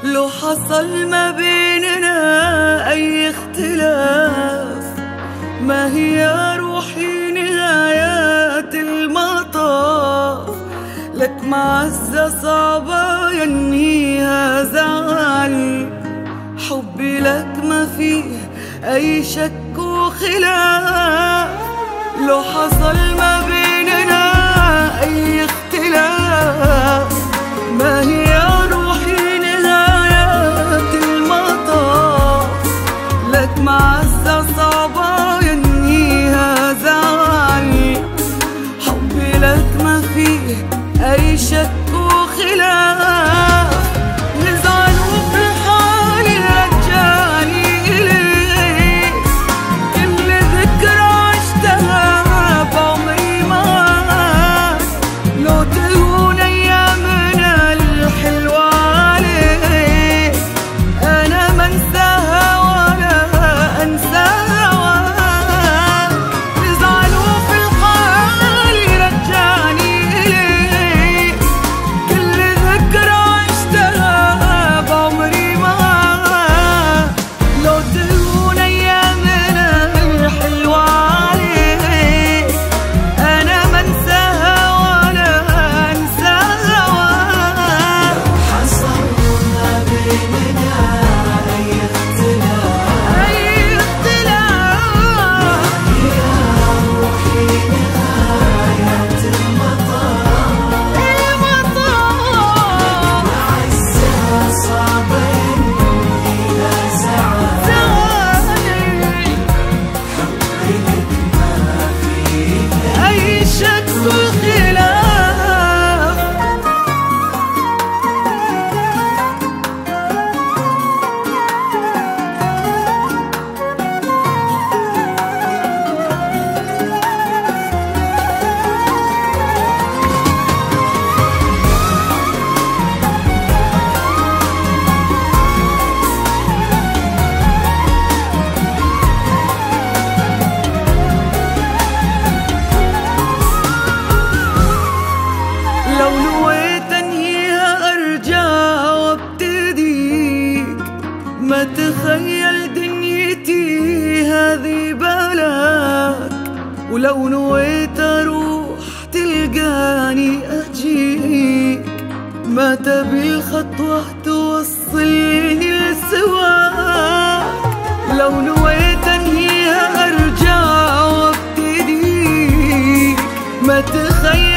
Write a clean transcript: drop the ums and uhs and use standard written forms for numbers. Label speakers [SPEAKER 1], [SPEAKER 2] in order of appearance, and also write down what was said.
[SPEAKER 1] لو حصل ما بيننا أي اختلاف، ما هي روحي نهاية المطاف. لك معزة صعبة ينهيها زعل، حبي لك ما فيه أي شك وخلاف. لو حصل ما بيننا أي اختلاف، ما هي روحي نهاية المطاف. لك معزة صعبة ينهيها زعل، حبي لك ما فيه أي شك وخلاف. نزعل وفي حالي رجعني إليك، كل ذكرى عشتها بعمري معاك. لو تهون أيامنا الحلوة عليك، أنا ما انساها ولا أنسى هواك. نزعل وفي حالي رجعني إليك، كل ذكرى عشتها بعمري معاك. لو تهون أيامنا الحلوة عليك، أنا ما انساها ولا أنسى هواك. لو حصل ما بيننا أي اختلاف، هي روحي نهاية المطاف. معزة صعبة ينهيها زعل، حبي لك ما فيه أي شك وخلاف. لو نويت انهيها ارجع وابتديك، ما تخيل دنيتي هذي بلاك. ولو نويت اروح تلقاني اجيك، ما تبي الخطوة توصلني لسواك. لو نويت انهيها ارجع وابتديك، ما تخيل